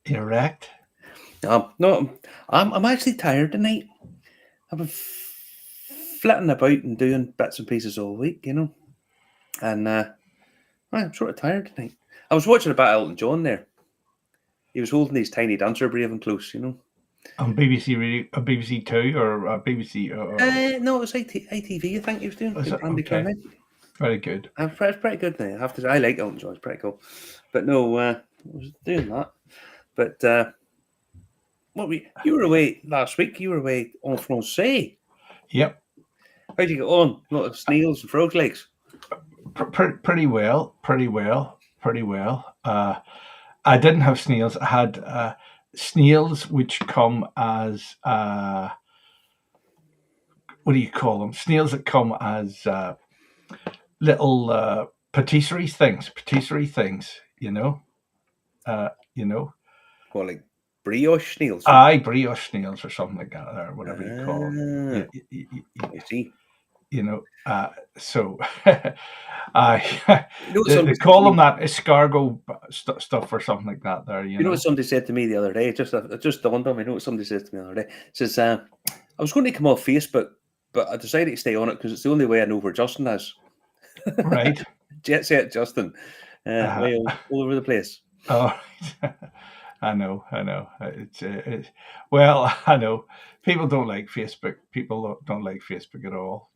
You're wrecked. No, I'm actually tired tonight. I've been flitting about and doing bits and pieces all week, and I'm sort of tired tonight. I was watching about Elton John there. He was holding his tiny dancer brave and close. On BBC Radio, BBC Two or BBC. No, it was ITV. I think he was doing Is with it Andy okay? Carnage. Very good. It's pretty good now. I have to say, I like Elton John. It's pretty cool. But no, I was doing that. But you were away last week. You were away en français. Yep. How'd you get on? A lot of snails and frog legs. Pretty well. I didn't have snails. I had snails which come as what do you call them? Snails that come as little patisserie things. Well, like brioche snails. Aye, brioche snails or something like that, or whatever you call them. I see. So they call them that escargot stuff or something like that. There, You know what somebody said to me the other day? It just dawned on me. You know what somebody said to me the other day? It says, I was going to come off Facebook, but I decided to stay on it because it's the only way I know where Justin is. Right. Jet set Justin. Way all over the place. Oh, I know. Well, I know people don't like Facebook. People don't like Facebook at all.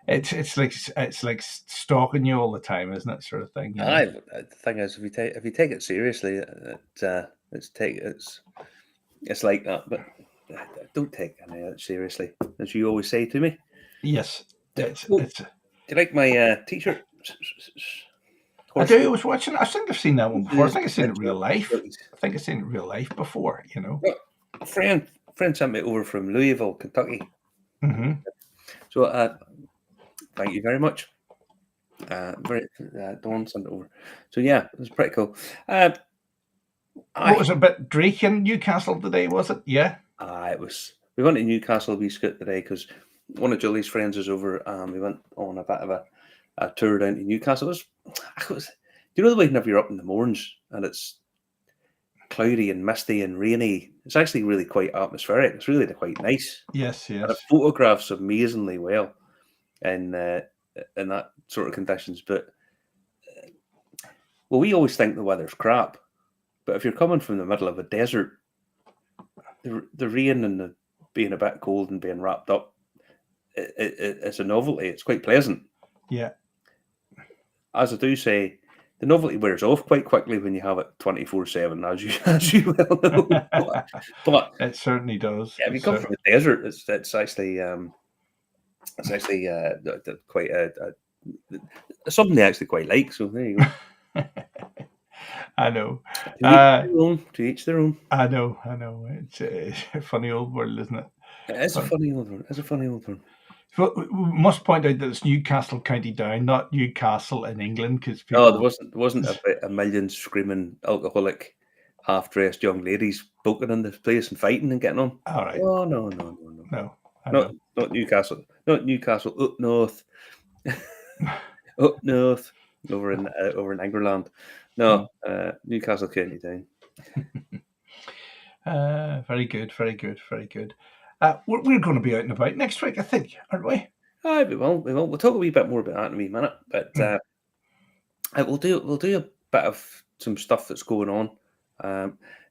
It's like stalking you all the time, isn't it? Sort of thing. The thing is, if you take it seriously, it's like that. But don't take any of it seriously, as you always say to me. Yes, do you like my T-shirt? I do. I was watching. I think I've seen that one before. I think I've seen it in real life. Before. A friend sent me over from Louisville, Kentucky. Mm-hmm. So thank you very much. Dawn sent it over. So yeah, it was pretty cool. What was it, a bit Drake in Newcastle today? Was it? Yeah. It was. We went to Newcastle we scoot today because one of Julie's friends is over. We went on a bit of a tour down to Newcastle. Do you know the way whenever you're up in the morns and it's cloudy and misty and rainy? It's actually really quite atmospheric. It's really quite nice. Yes. And it photographs amazingly well in that sort of conditions. But we always think the weather's crap. But if you're coming from the middle of a desert, the rain and the being a bit cold and being wrapped up, it's a novelty. It's quite pleasant. Yeah. As I do say, the novelty wears off quite quickly when you have it 24/7, as you well know. But it certainly does. Yeah, if you come from the desert, it's actually quite something I actually quite like. So there you go. I know. To each their own. I know. It's a funny old world, isn't it? It's a funny old one. But we must point out that it's Newcastle County Down, not Newcastle in England, because there wasn't a million screaming alcoholic, half-dressed young ladies poking in the place and fighting and getting on. All right. Oh no. Not Newcastle. Not Newcastle. Up north. Up north. Over in England. No, Newcastle County Down. Very good. We're going to be out and about next week, I think, aren't we? Aye, we will. We'll talk a wee bit more about that in a wee minute. But we'll do a bit of some stuff that's going on.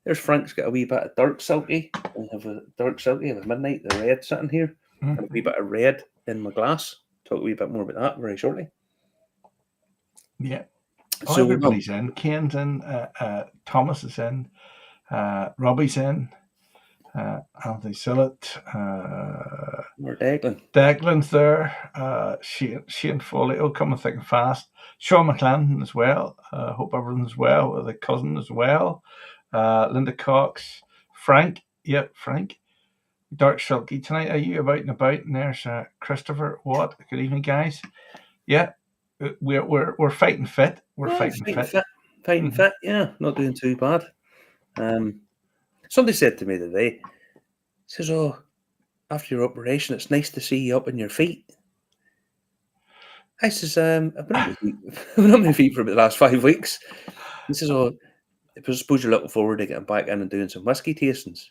There's Frank's got a wee bit of dark silky. I have a dark silky of a midnight, the red sitting here, and a wee bit of red in my glass. Talk a wee bit more about that very shortly. Yeah. So everybody's in. Ken's in. Thomas is in. Robbie's in. Anthony Sillett. Declan's there. Shane Foley. Oh, coming thick and fast. Sean McClendon as well. Hope everyone's well. The cousin as well. Linda Cox. Frank. Yep, Frank. Dark Silky tonight. Are you about and about? And there's Christopher Watt. Good evening, guys. Yeah, we're fighting fit. Fighting fit. Yeah, not doing too bad. Somebody said to me today, says, "Oh, after your operation, it's nice to see you up on your feet." I says, "I've been on my feet for about the last 5 weeks." This is all. I suppose you're looking forward to getting back in and doing some whiskey tastings.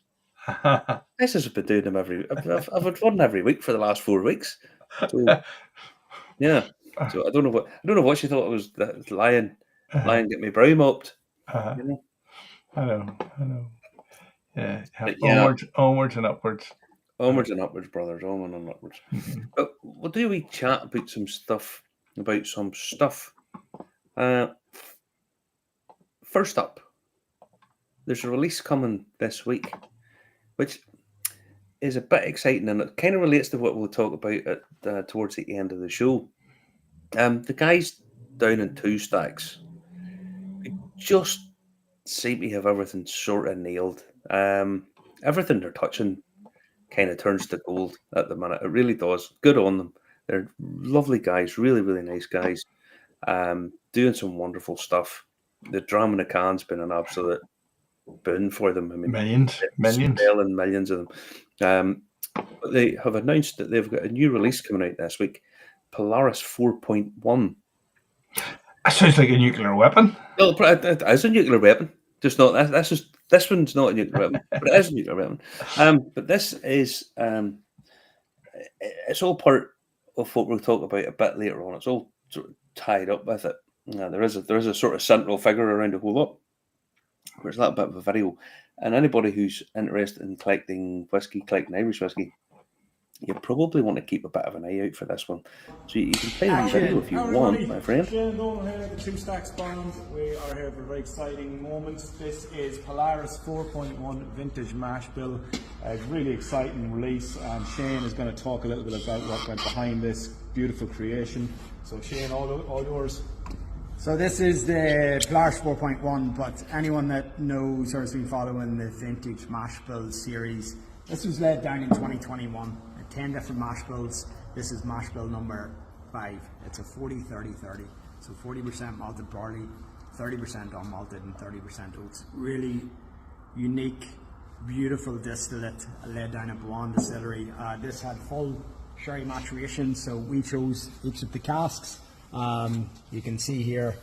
This has been doing them every. I've had one every week for the last 4 weeks. So yeah. So I don't know what she thought it was. That lying get me brow mopped. You know. I know. Yeah, But yeah, onwards and upwards. onwards and upwards, brothers. Onward and upwards. But we'll do a wee chat about some stuff. First up, there's a release coming this week, which is a bit exciting, and it kind of relates to what we'll talk about towards the end of the show. The guys down in Two Stacks just seem to have everything sort of nailed. Everything they're touching kind of turns to gold at the minute. It really does. Good on them. They're lovely guys, really, really nice guys. Doing some wonderful stuff. The drum in the can's been an absolute boon for them. I mean, Millions. selling millions of them. But they have announced that they've got a new release coming out this week, Polaris 4.1. That sounds like a nuclear weapon. Well, it is a nuclear weapon. Just not this one's not a nuclear weapon, but it is a nuclear weapon. But this is it's all part of what we'll talk about a bit later on. It's all sort of tied up with it. There is a sort of central figure around the whole lot. There's a little bit of a video, and anybody who's interested in collecting Irish whiskey, you probably want to keep a bit of an eye out for this one. So you can play the video if you want, my friend. Shane Dolan here, the Two Stacks Band. We are here for a very exciting moment. This is Polaris 4.1 Vintage Mash Bill. It's a really exciting release, and Shane is going to talk a little bit about what went behind this beautiful creation. So Shane, all yours. So this is the Polaris 4.1, but anyone that knows or has been following the Vintage Mash Bill series, this was laid down in 2021. 10 different mash bills. This is mash bill number 5. It's a 40-30-30. So 40% malted barley, 30% unmalted, and 30% oats. Really unique, beautiful distillate laid down at Boan Distillery. This had full sherry maturation, so we chose each of the casks. You can see here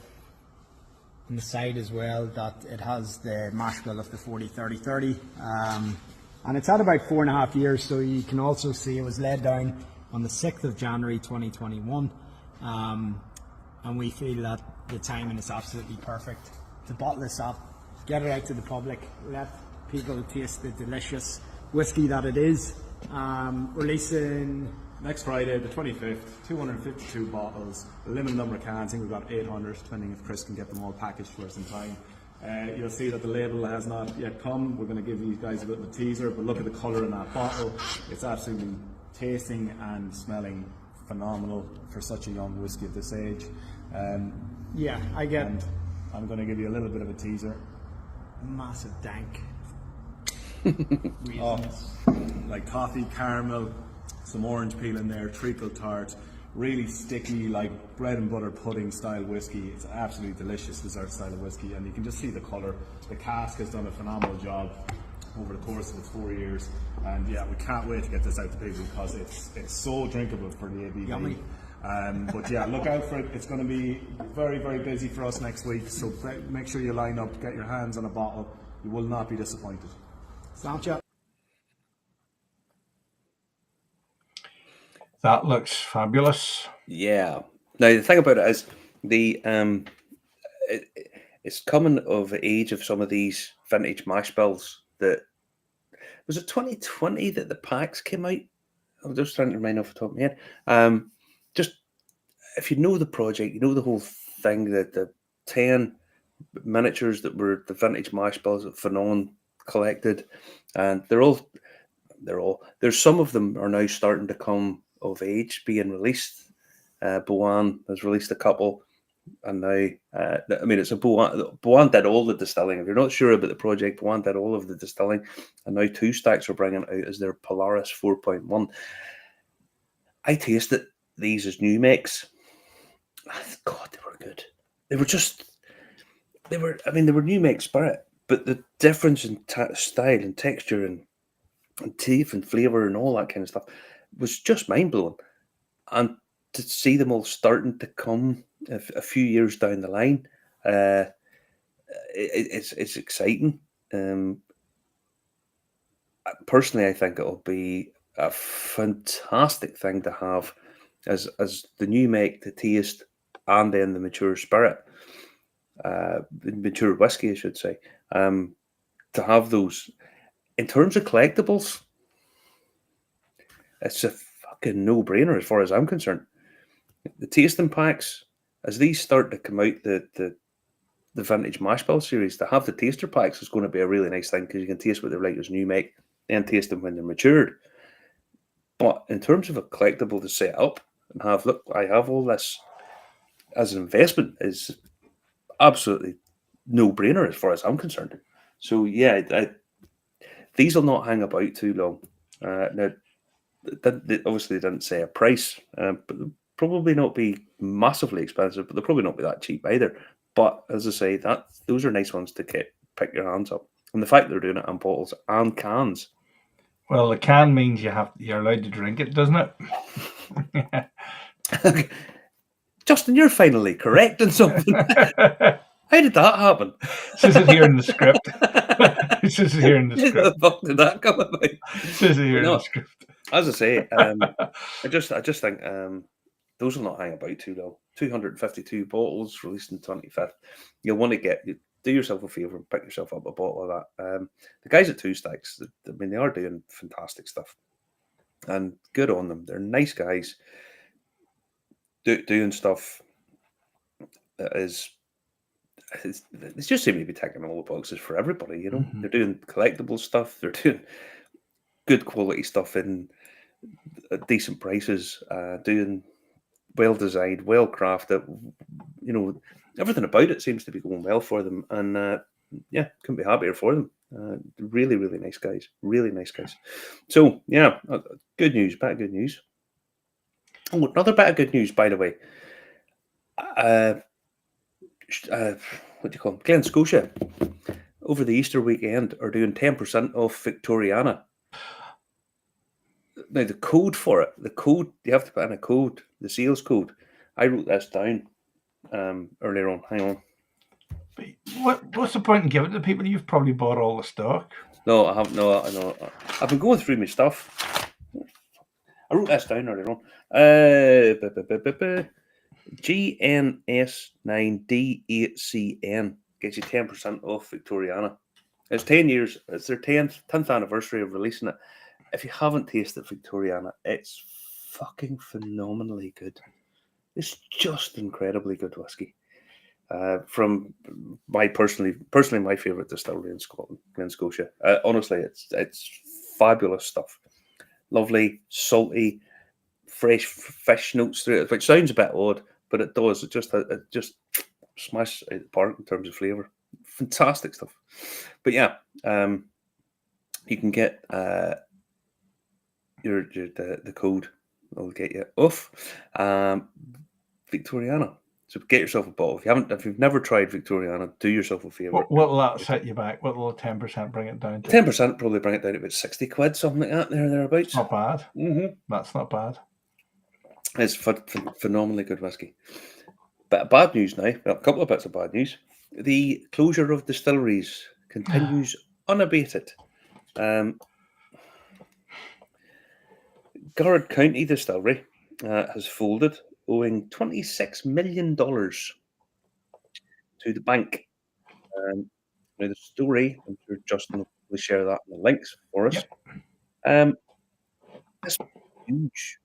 on the side as well that it has the mash bill of the 40-30-30. And it's had about 4.5 years, so you can also see it was laid down on the 6th of January 2021. And we feel that the timing is absolutely perfect to bottle this up, get it out to the public, let people taste the delicious whiskey that it is. Releasing next Friday, the 25th, 252 bottles, a limited number of cans. I think we've got 800, depending if Chris can get them all packaged for us in time. You'll see that the label has not yet come. We're going to give you guys a bit of a teaser, but look at the colour in that bottle. It's absolutely tasting and smelling phenomenal for such a young whiskey at this age. yeah, I get And I'm going to give you a little bit of a teaser. massive dank. Like coffee, caramel, some orange peel in there, treacle tart, really sticky, like bread and butter pudding style whiskey. It's absolutely delicious dessert style of whiskey, and you can just see the colour. The cask has done a phenomenal job over the course of its 4 years, and yeah, we can't wait to get this out to people because it's so drinkable for the ABV. Yummy. But yeah, look out for it. It's going to be very, very busy for us next week, so make sure you line up, get your hands on a bottle. You will not be disappointed. Sound you? That looks fabulous. Yeah. Now the thing about it is it's coming of age of some of these vintage mash bills. That was it 2020 that the packs came out. I'm just trying to remind off the top of my head. Just if you know the project, you know the whole thing, that the 10 miniatures that were the vintage mash bills that Fanon collected, and there's some of them are now starting to come of age, being released. Boan has released a couple, and now I mean it's a Boan did all the distilling. If you're not sure about the project, Boan did all of the distilling, and now Two Stacks are bringing it out as their Polaris 4.1. I tasted these as new makes. God, they were good. They were new make spirit, but the difference in style and texture and teeth and flavour and all that kind of stuff was just mind-blowing. And to see them all starting to come a few years down the line, it's exciting. Personally, I think it'll be a fantastic thing to have as the new make, the taste, and then the mature spirit, the mature whiskey, I should say. To have those in terms of collectibles, it's a fucking no-brainer as far as I'm concerned. The tasting packs, as these start to come out, the vintage mash bill series, to have the taster packs is going to be a really nice thing because you can taste what they're like as new make and taste them when they're matured. But in terms of a collectible to set up and have, look, I have all this as an investment, is absolutely no-brainer as far as I'm concerned. So yeah, these will not hang about too long. Now, they obviously didn't say a price, but they'll probably not be massively expensive, but they'll probably not be that cheap either. But as I say, those are nice ones to pick your hands up. And the fact they're doing it on bottles and cans. Well, the can means you're allowed to drink it, doesn't it? Justin, you're finally correct in something. How did that happen? Says it here in the script. Says it here in the How script. the fuck did that come about? Says it here in the script. As I say, I just think those will not hang about too long. 252 bottles released in 25th. You'll want to do yourself a favour and pick yourself up a bottle of that. The guys at Two Stacks, I mean, they are doing fantastic stuff, and good on them. They're nice guys doing stuff that is. They just seem to be ticking all the boxes for everybody. You know, Mm-hmm. They're doing collectible stuff. They're doing good quality stuff in decent prices. Doing well designed, well crafted. You know, everything about it seems to be going well for them, and yeah, couldn't be happier for them. Really, really nice guys. Really nice guys. So yeah, good news. Bit of good news. Oh, another bit of good news, by the way. What do you call them? Glen Scotia over the Easter weekend are doing 10% off Victoriana. Now the code for it, you have to put in a code, the sales code. I wrote this down earlier on. Hang on. What's the point in giving it to people? You've probably bought all the stock. No, I haven't. No, I know. I've been going through my stuff. I wrote this down earlier on. GNS9D8CN gets you 10% off Victoriana. It's 10 years. It's their 10th anniversary of releasing it. If you haven't tasted Victoriana, it's fucking phenomenally good. It's just incredibly good whiskey. From my personally my favourite distillery in Scotland, Glen Scotia. Honestly, it's fabulous stuff. Lovely, salty, fresh fish notes through it, which sounds a bit odd, but it does. It just smashes it out of the park in terms of flavour. Fantastic stuff. But yeah, you can get the code. It'll get you off Victoriana. So get yourself a bottle. If you've never tried Victoriana, do yourself a favour. What will that set you back? What will 10% bring it down to? 10% probably bring it down to about 60 quid, something like that. Thereabouts. Not bad. Mm-hmm. That's not bad. It's phenomenally good whiskey. Bit of bad news now. Well, a couple of bits of bad news. The closure of distilleries continues unabated. Garrett County Distillery has folded, owing $26 million to the bank. Now the story, I'm sure Justin will share that in the links for us. Yep. This was huge.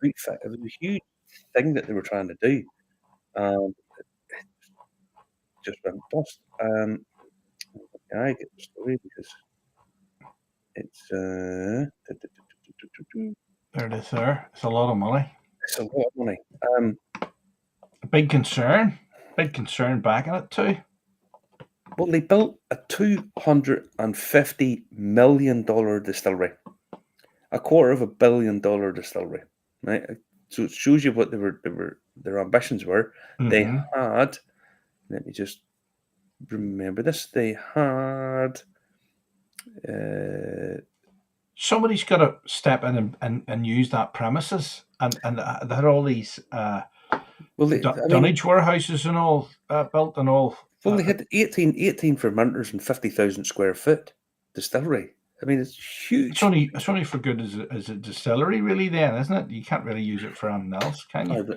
It was a huge thing that they were trying to do. It just went bust. I get the story because it's there it is. There, it's a lot of money. It's a lot of money. A big concern backing it too. Well, they built a $250 million distillery, $250 million distillery, right? So it shows you what their ambitions were. Mm-hmm. They had. Let me just remember this. They had. Somebody's got to step in and use that premises, and they had all these dunnage warehouses and all built and all. Well, they had 18 fermenters and 50,000 square foot distillery. I mean, it's huge. It's only for good as a distillery, really. Then, isn't it? You can't really use it for anything else, can you?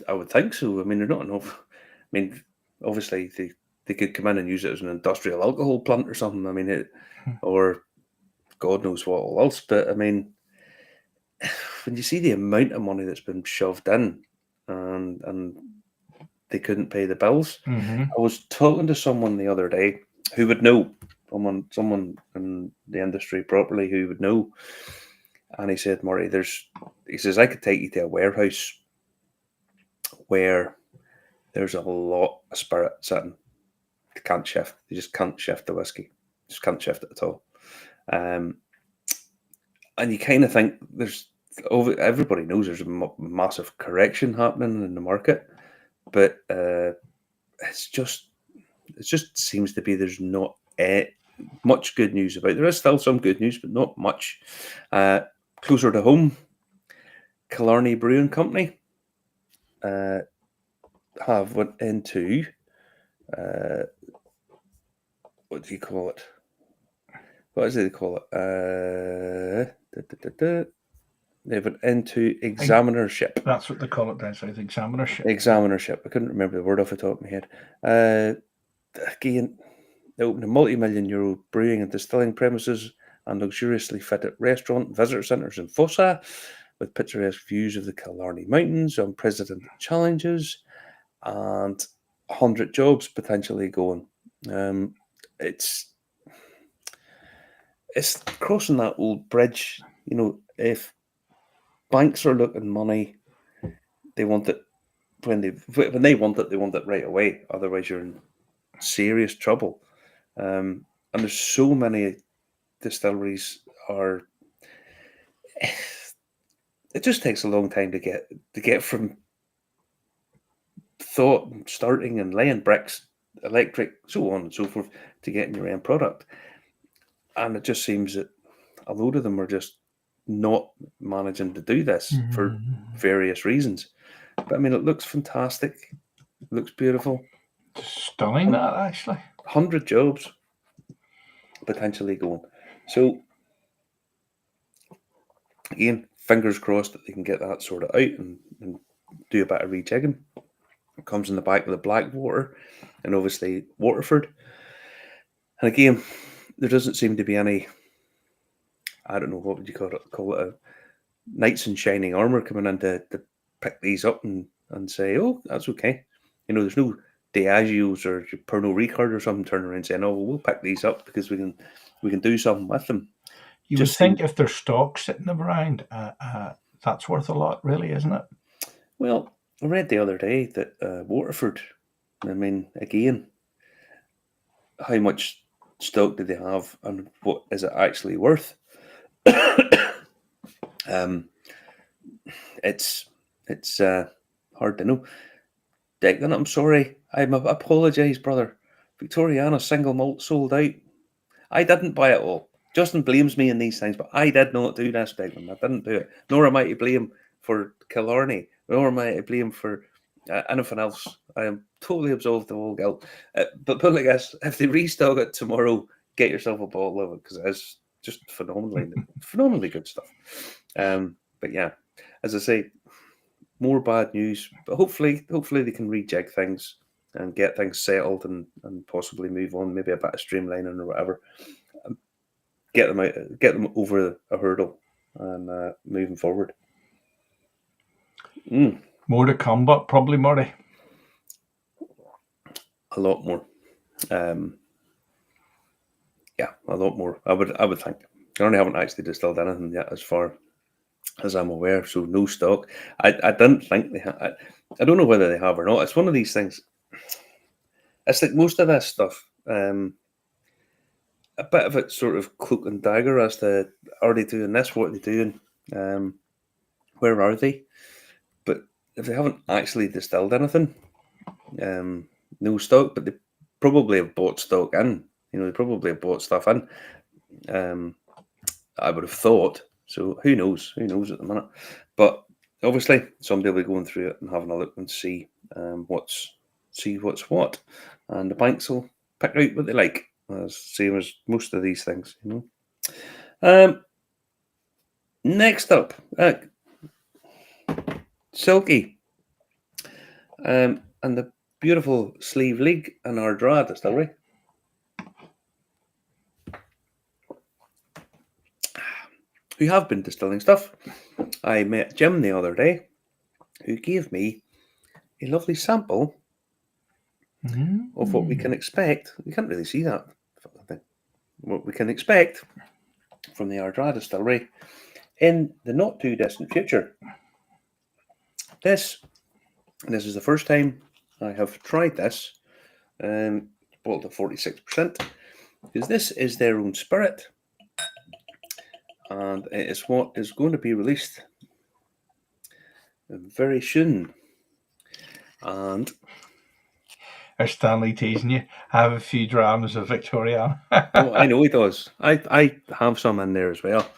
I would think so. I mean, there's not enough. I mean, obviously they could come in and use it as an industrial alcohol plant or something. I mean, or God knows what else. But I mean, when you see the amount of money that's been shoved in, and they couldn't pay the bills. Mm-hmm. I was talking to someone the other day who would know, someone in the industry properly who would know, and he said, "Murray, he says I could take you to a warehouse where there's a lot of spirit sitting. They can't shift. They just can't shift the whiskey. Just can't shift it at all." And you kind of think everybody knows there's a massive correction happening in the market, but it just seems to be there's not much good news about it. There is still some good news, but not much. Closer to home, Killarney Brewing Company have went into what do you call it? What is it they call it? They went into examinership. That's what they call it down south, examinership. Examinership. I couldn't remember the word off the top of my head. Again, they opened a multi-million-euro brewing and distilling premises and luxuriously fitted restaurant visitor centres in Fossa, with picturesque views of the Killarney Mountains, unprecedented challenges, and 100 jobs potentially going. It's crossing that old bridge. You know, if banks are looking money, they want it when they want it, they want it right away. Otherwise, you're in serious trouble. And there's so many distilleries are. It just takes a long time to get from thought and starting and laying bricks, electric, so on and so forth, to getting your end product. And it just seems that a load of them are just not managing to do this for various reasons. But I mean, it looks fantastic. It looks beautiful. Stunning, that actually. 100 jobs potentially going. So, again, fingers crossed that they can get that sorted out and do a bit of rejigging. It comes in the back of the Blackwater and obviously Waterford. And again, there doesn't seem to be any, I don't know, what would you call it, a knights in shining armour coming in to pick these up and say, oh, that's okay. You know, there's no Diageo's or Pernod Ricard or something turning around saying, oh, well, we'll pick these up because we can do something with them. You would think if there's stock sitting around, that's worth a lot, really, isn't it? Well, I read the other day that Waterford, I mean, again, how much stock do they have and what is it actually worth? It's hard to know. Declan, I'm sorry. I apologise, brother. Victoriana single malt sold out. I didn't buy it all. Justin blames me in these things, but I did not do this, Declan. I didn't do it. Nor am I to blame for Killarney. Nor am I to blame for anything else. I am totally absolved of all guilt. But put like this, if they restock it tomorrow, get yourself a bottle of it because it is just phenomenally good stuff. But yeah, as I say, more bad news. But hopefully they can rejig things and get things settled and possibly move on, maybe a bit of streamlining or whatever. Get them over a hurdle and moving forward. More to come, but probably Murray. A lot more. Yeah, a lot more. I would think. I only haven't actually distilled anything yet, as far as I'm aware. So no stock. I didn't think they had. I don't know whether they have or not. It's one of these things. It's like most of this stuff. A bit of it sort of cloak and dagger as to are they doing this? What are they doing? Where are they? But if they haven't actually distilled anything, no stock. But they probably have bought stock in. You know, they probably have bought stuff in. I would have thought. So who knows? Who knows at the minute? But obviously, somebody will be going through it and having a look and see what's see what's what, and the banks will pick out what they like. As same as most of these things, you know. Next up, Silky, and the beautiful Sleeve League and Ardra Distillery. Who have been distilling stuff. I met Jim the other day, who gave me a lovely sample of what we can expect. You can't really see that. What we can expect from the Ardra Distillery in the not too distant future. This is the first time I have tried this, bottled at 46%, because this is their own spirit, and it is what is going to be released very soon. And There's Stanley teasing you. I have a few drams of Victoria. oh, I know he does. I have some in there as well.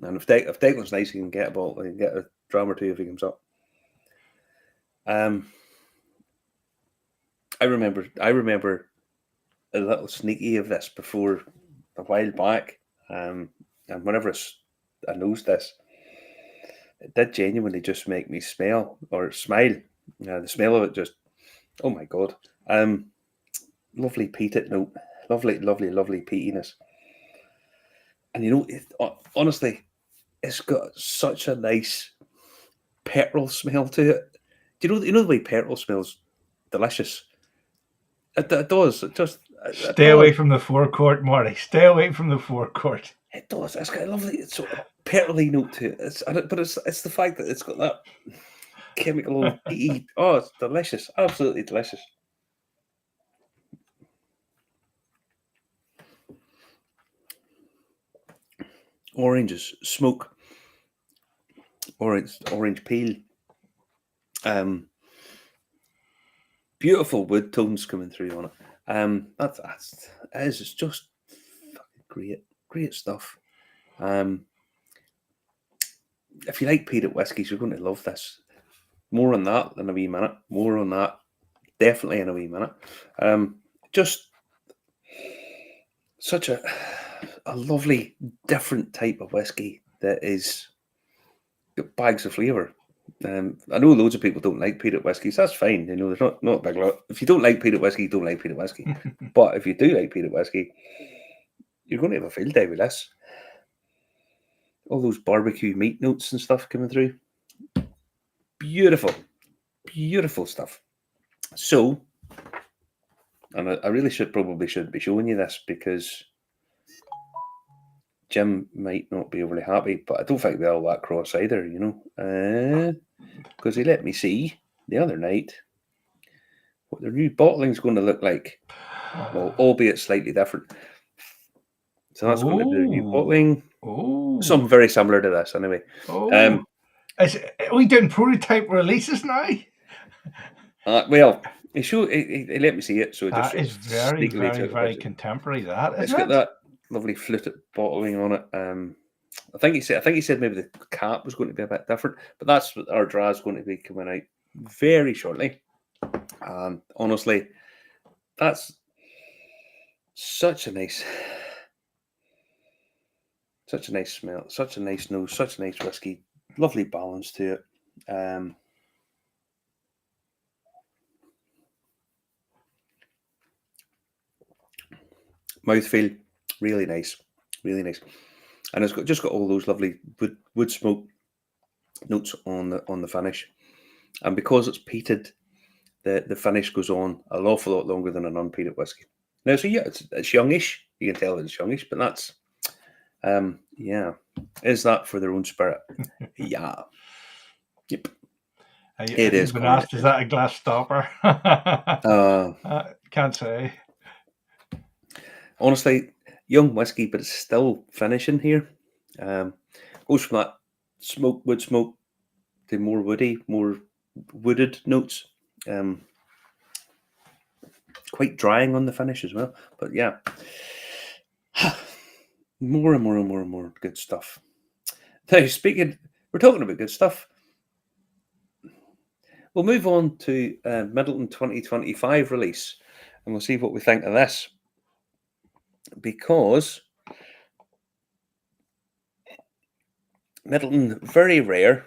And if Declan's nice, he can get a bottle. He can get a dram or two if he comes up. I remember a little sneaky of this before a while back. And whenever I nosed this, it did genuinely just make me smile or smile. The smell of it just, oh my God. Lovely peated note. Lovely peatiness. And you know, honestly, it's got such a nice petrol smell to it. Do you know the way petrol smells delicious? It does. It just Stay away from the forecourt, Marty. Stay away from the forecourt. It does. It's got a lovely sort of petrol-y note to it. But it's the fact that it's got that chemical peaty. Oh, it's delicious. Absolutely delicious. Oranges, smoke, orange peel. Beautiful wood tones coming through on it. It's just fucking great stuff. If you like peated whiskies, you're going to love this. More on that in a wee minute. More on that, definitely in a wee minute. Just such a lovely, different type of whiskey that is got bags of flavour. I know loads of people don't like peated whiskies. That's fine. You know, there's not a big lot. If you don't like peated whiskey, you don't like peated whiskey. But if you do like peated whiskey, you're going to have a field day with this. All those barbecue meat notes and stuff coming through. Beautiful stuff. So, and I really should be showing you this because Jim might not be overly happy, but I don't think they're all that cross either, you know, because he let me see the other night what their new bottling's going to look like, well, albeit slightly different. So that's going to be their new bottling. Something very similar to this, anyway. Are we doing prototype releases now? Well, he let me see it, so that is very contemporary. It's got that lovely fluted bottling on it. I think he said maybe the cap was going to be a bit different, but that's what our Ardra is going to be coming out very shortly. And honestly, that's such a nice smell, such a nice nose, such a nice whiskey, lovely balance to it. Mouthfeel, really nice, and it's just got all those lovely wood smoke notes on the finish, and because it's peated, the finish goes on an awful lot longer than an unpeated whiskey. Now, so yeah, it's youngish. You can tell that it's youngish, but that's is that for their own spirit? Yeah, yep. It is. Been asked, is that a glass stopper? Can't say. Honestly, young whiskey, but it's still finishing here. Goes from that wood smoke to more wooded notes. Quite drying on the finish as well. But yeah, more and more good stuff. Now, we're talking about good stuff. we'll move on to Middleton 2025 release, and we'll see what we think of this. Because Middleton, very rare.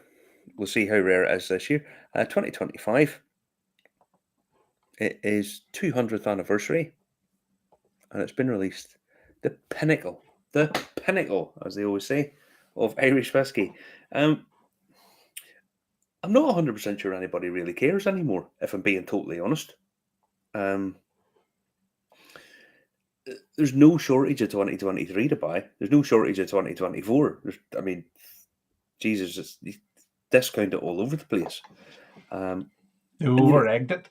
We'll see how rare it is this year. 2025. It is 200th anniversary, and it's been released. The pinnacle, as they always say, of Irish whiskey. I'm not 100% sure anybody really cares anymore, if I'm being totally honest. There's no shortage of 2023 to buy. There's no shortage of 2024. Jesus, it's discounted all over the place. They over-egged it.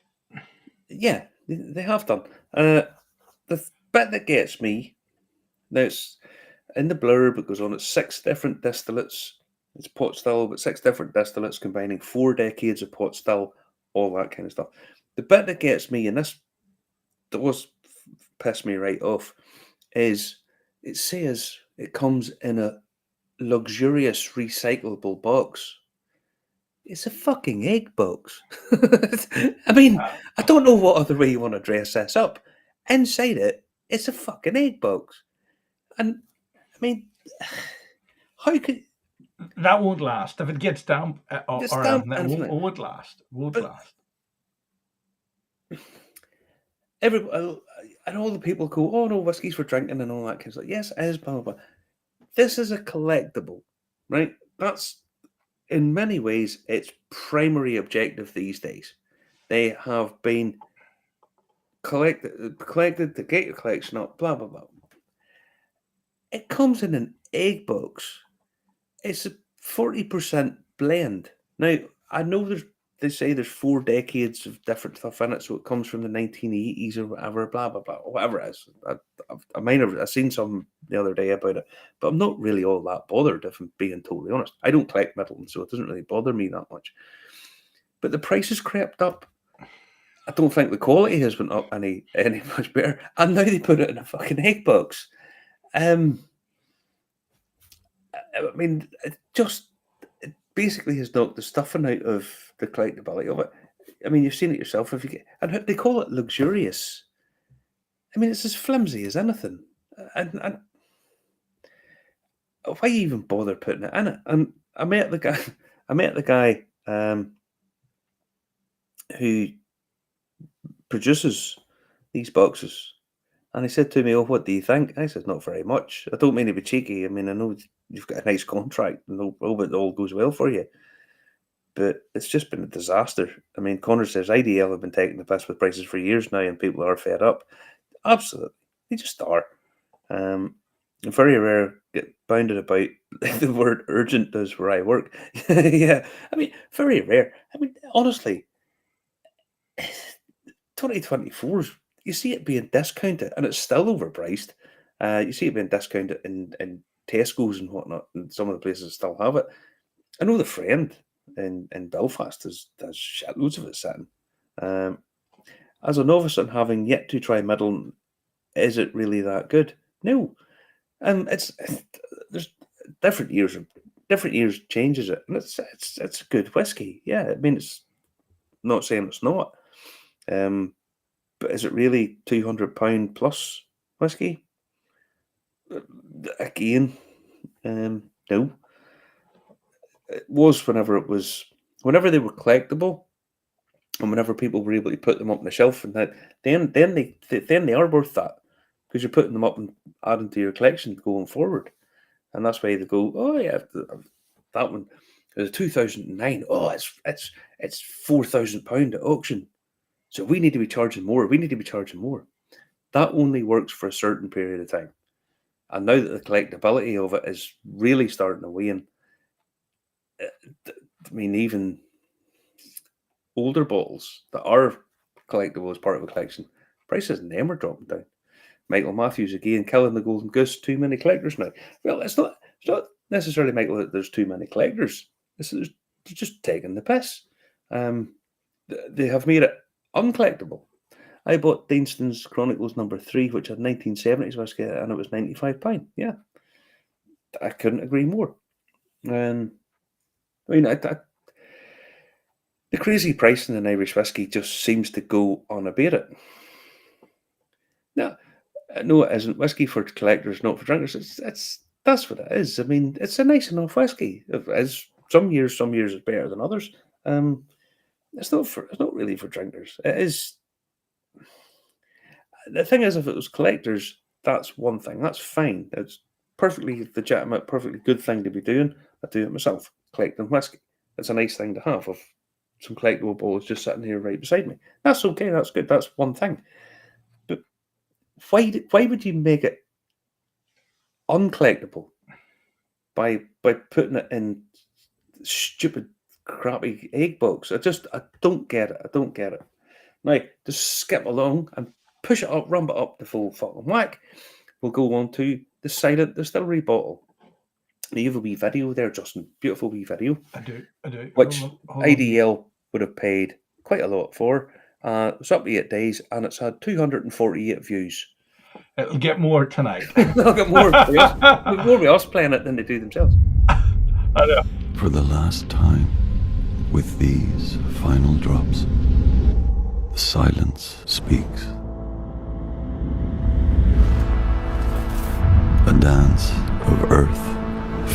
Yeah, they have done. The bit that gets me, now it's in the blurb, it goes on, it's 6 different distillates. It's pot still, but 6 different distillates combining 4 decades of pot still, all that kind of stuff. The bit that gets me, and this does piss me right off, is it says it comes in a luxurious recyclable box. It's a fucking egg box. I mean, I don't know what other way you want to dress this up. Inside it, it's a fucking egg box. And, I mean, how could... That won't last. If it gets damp or damp it won't last. Won't last. And all the people go, oh no, whiskey's for drinking and all that kind of stuff. Yes, it is, blah, blah, blah. This is a collectible, right? That's, in many ways, its primary objective these days. They have been collected to get your collection up, blah, blah, blah. It comes in an egg box. It's a 40% blend. Now, I know they say there's 4 decades of different stuff in it, so it comes from the 1980s or whatever, blah, blah, blah, whatever it is. I've seen some the other day about it, but I'm not really all that bothered, if I'm being totally honest. I don't collect Middleton, so it doesn't really bother me that much. But the price has crept up. I don't think the quality has went up any much better. And now they put it in a fucking egg box. I mean, it basically has knocked the stuffing out of the collectability of it. I mean, you've seen it yourself. And they call it luxurious. I mean, it's as flimsy as anything. And why even bother putting it in it? And I met the guy who produces these boxes, and he said to me, "Oh, what do you think?" I said, "Not very much. I don't mean to be cheeky. I mean, I know you've got a nice contract, and I hope it all goes well for you. But it's just been a disaster. I mean, Connor says IDL have been taking the piss with prices for years now, and people are fed up. Absolutely, they just are. Very rare get bounded about like the word urgent does where I work. Yeah, I mean, very rare. I mean, honestly, 2024, you see it being discounted, and it's still overpriced. You see it being discounted in Tesco's and whatnot, and some of the places still have it. I know the friend in Belfast has shitloads of it sitting. As a novice and having yet to try Middleton, is it really that good? No. And there's different years changes it, and it's a good whiskey. Yeah, I mean, it's not saying it's not. But is it really £200 plus whiskey? Again, no. It was whenever they were collectible, and whenever people were able to put them up on the shelf, and that then they are worth that, because you're putting them up and adding to your collection going forward, and that's why they go, oh yeah, that one is 2009. Oh, it's £4,000 at auction, so we need to be charging more. That only works for a certain period of time, and now that the collectability of it is really starting to wane, I mean, even older bottles that are collectible as part of a collection, prices in them are dropping down. Michael Matthews again, killing the golden goose. Too many collectors now. Well, it's not necessarily, Michael, that there's too many collectors. They're just taking the piss. They have made it uncollectible. I bought Deanston's Chronicles number 3, which had 1970s whiskey, and it was £95. Yeah, I couldn't agree more. I mean, the crazy pricing in Irish whiskey just seems to go unabated. Now, no, it isn't whiskey for collectors, not for drinkers. That's what it is. I mean, it's a nice enough whiskey. As some years is better than others. It's not really for drinkers. It is. The thing is, if it was collectors, that's one thing. That's fine. It's perfectly legitimate, perfectly good thing to be doing. I do it myself, collecting whiskey. It's a nice thing to have. Of some collectible bottles just sitting here right beside me. That's okay. That's good. That's one thing. But why would you make it uncollectible by putting it in stupid, crappy egg box? I don't get it. I don't get it. Now, just skip along and push it up, ramp it up the full fucking whack. We'll go on to the Silent Distillery bottle. Now, you have a wee video there, Justin. Beautiful wee video. I do. Which Hold on. IDL would have paid quite a lot for. It's up to 8 days and it's had 248 views. It'll get more tonight. They'll get more with us playing it than they do themselves. I know. For the last time, with these final drops, the silence speaks. A dance of earth,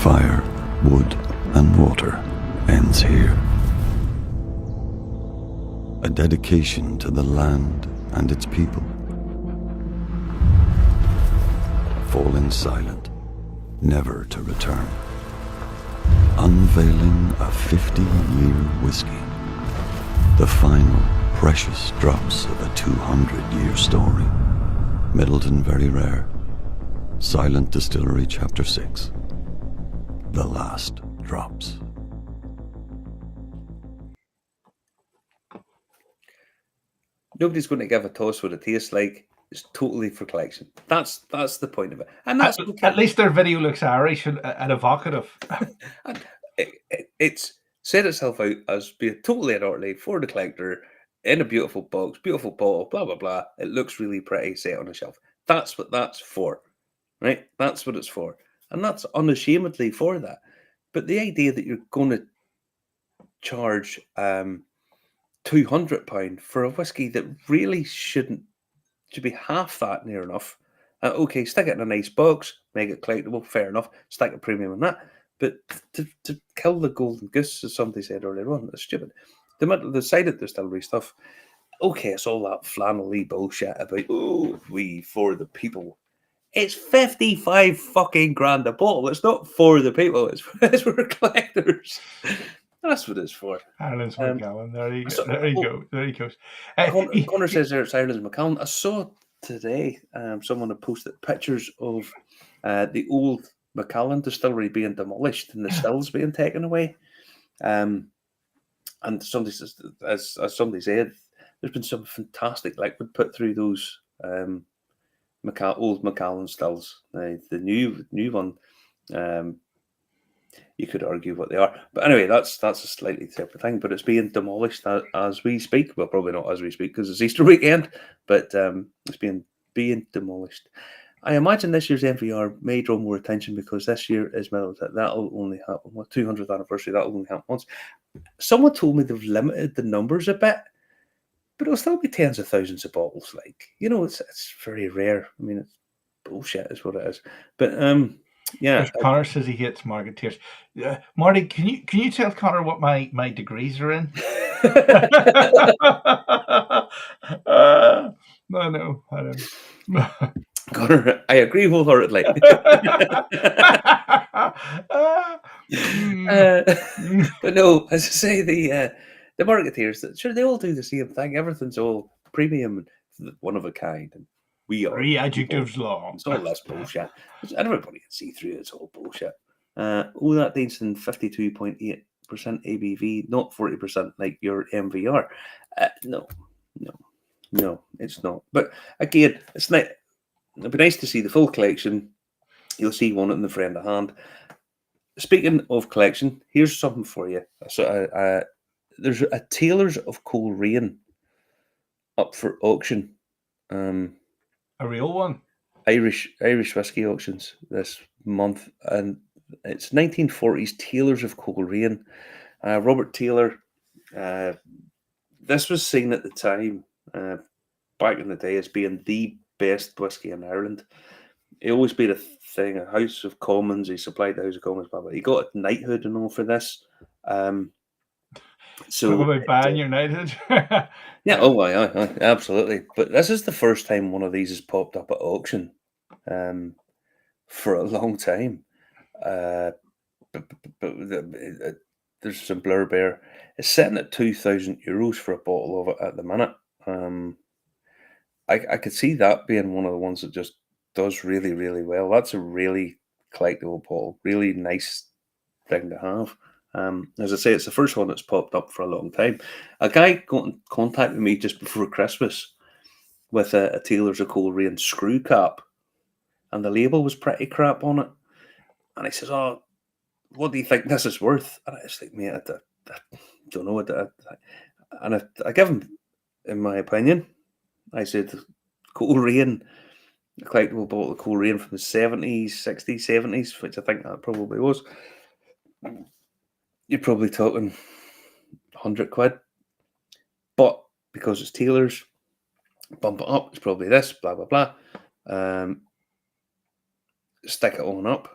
fire, wood, and water ends here. A dedication to the land and its people. Falling silent, never to return. Unveiling a 50-year whiskey. The final precious drops of a 200-year story. Middleton Very Rare. Silent Distillery Chapter 6. The Last Drops. Nobody's going to give a toss what it tastes like. It's totally for collection. That's the point of it, and that's okay. At least their video looks Irish and evocative. And it's set itself out as being totally and utterly for the collector in a beautiful box, beautiful bottle, blah blah blah. It looks really pretty, set on a shelf. That's what that's for, right? That's what it's for, and that's unashamedly for that. But the idea that you're going to charge £200 for a whiskey that really should be half that, near enough. Okay, stick it in a nice box, make it collectible, fair enough. Stick a premium on that. But to kill the golden goose, as somebody said earlier on, that's stupid. The Silent Distillery stuff, okay, it's all that flannel-y bullshit about, we for the people. It's 55 fucking grand a bottle. It's not for the people. It's for collectors. That's what it's for. Ireland's Macallan. There you go. There he goes. Connor says there it's Ireland's Macallan. I saw today someone had posted pictures of the old Macallan distillery being demolished and the stills being taken away. And somebody says, as somebody said, there's been some fantastic liquid put through those old Macallan stills. The new one. You could argue what they are, but anyway, that's a slightly separate thing. But it's being demolished as we speak. Well, probably not as we speak because it's Easter weekend, but it's being demolished. I imagine this year's MVR may draw more attention because this year is Middleton. That'll only happen 200th anniversary. That'll only happen once. Someone told me they've limited the numbers a bit, but it'll still be tens of thousands of bottles. Like, it's very rare. I mean, it's bullshit, is what it is. But yeah, Connor says he hates marketeers. Marty, can you tell Connor what my degrees are in? No, I don't. Connor, I agree wholeheartedly. But no, as I say, the marketeers, sure, they all do the same thing. Everything's all premium and one of a kind, and we are three adjectives long. It's all this bullshit, and everybody can see through it. It's all bullshit. All that dates in 52.8% ABV, not 40% like your MVR. No, it's not. But again, it's not. It'd be nice to see the full collection. You'll see one in the friend of hand. Speaking of collection, here's something for you. So, there's a Tailors of Coleraine up for auction. A real one. Irish whiskey auctions this month, and it's 1940s Tailors of Coleraine. Robert Taylor This was seen at the time, back in the day, as being the best whiskey in Ireland. It always been a thing, a House of Commons. He supplied the House of Commons, but he got a knighthood and all for this. Talk about buying United. Yeah, oh, aye, absolutely. But this is the first time one of these has popped up at auction for a long time. But there's some blurb here. It's sitting at €2,000 for a bottle of it at the minute. I could see that being one of the ones that just does really, really well. That's a really collectible bottle, really nice thing to have. As I say, it's the first one that's popped up for a long time. A guy contacted me just before Christmas with a Taylor's of Coleraine screw cap, and the label was pretty crap on it. And he says, "Oh, what do you think this is worth?" And I was like, "Mate, I don't know." And I give him, in my opinion, I said, Coleraine, a collectible bottle of Coleraine from the 70s, 60s, 70s, which I think that probably was. You're probably talking £100. But because it's Taylor's, bump it up, it's probably this, blah, blah, blah. Stick it on up,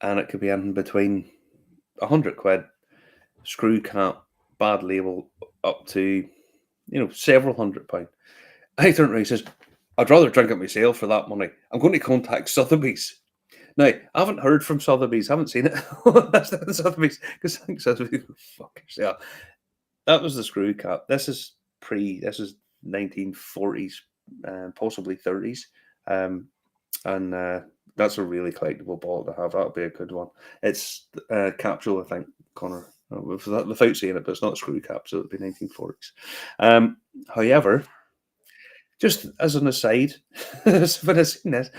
and it could be anything between £100, screw cap, bad label, up to, several £100. I turned around and says, "I'd rather drink it myself for that money. I'm going to contact Sotheby's." Now, I haven't heard from Sotheby's, haven't seen it. That's not Sotheby's, because I think Sotheby's go fuck yourself. That was the screw cap. This is 1940s, possibly 30s. And that's a really collectible bottle to have. That'll be a good one. It's capsule, I think, Connor, without saying it, but it's not a screw cap, so it'll be 1940s. However, just as an aside, when I seen this,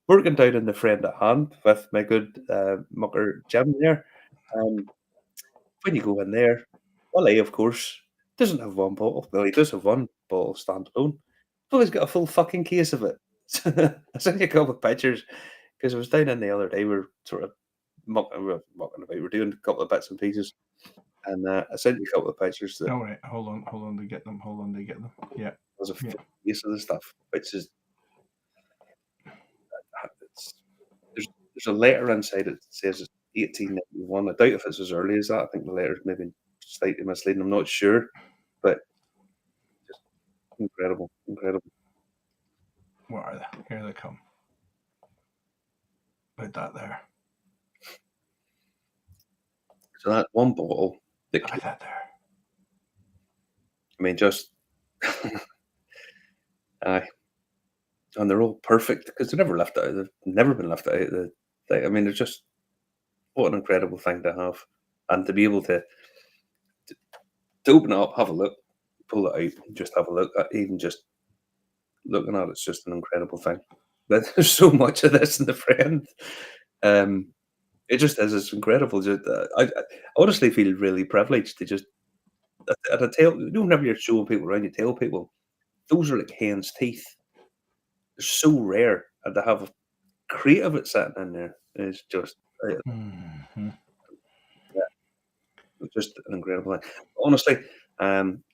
working down in the Friend at Hand with my good mucker Jim there, when you go in there, LA, of course, doesn't have one bottle. Well, he does have one bottle standalone, but he's got a full fucking case of it. I sent you a couple of pictures because I was down in the other day. We're sort of mucking about. We're doing a couple of bits and pieces, and I sent you a couple of pictures. That All right, hold on to get them. Yeah, there's a full case of the stuff, which is there's a letter inside it that says it's 1891. I doubt if it's as early as that. I think the letter's maybe slightly misleading. I'm not sure, but just incredible. where are they? Here they come. Put that there. So that one bottle, Put that there. I mean, just aye, and they're all perfect because they're never left out. They've never been left out of the thing. I mean, they're just what an incredible thing to have, and to be able to open it up, have a look, pull it out, and just have a look. Even just looking at it's just an incredible thing. But there's so much of this in the Friend. It just is. It's incredible. Just, I honestly feel really privileged to just. And I tell whenever you're showing people around, you tell people those are like hen's teeth. They're so rare, and to have a crate of it sitting in there is just just an incredible thing. Honestly,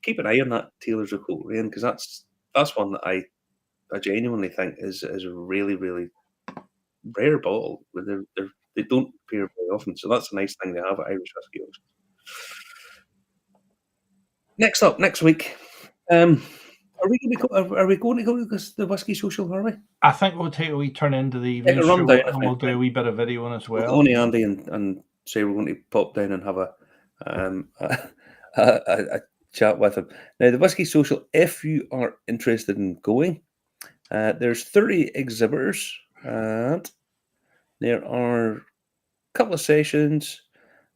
keep an eye on that Taylor's of Coleraine because that's one that I genuinely think is a really, really rare bottle. They don't appear very often, so that's a nice thing to have at Irish Whiskey Auctions. Next up, next week, are we going to go to the Whiskey Social? Are we? I think we'll take a wee turn into the evening show, and we'll do a wee bit of videoing as well. Only Andy and say we're going to pop down and have a chat with him. Now, the Whiskey Social, if you are interested in going, there's 30 exhibitors, and there are a couple of sessions.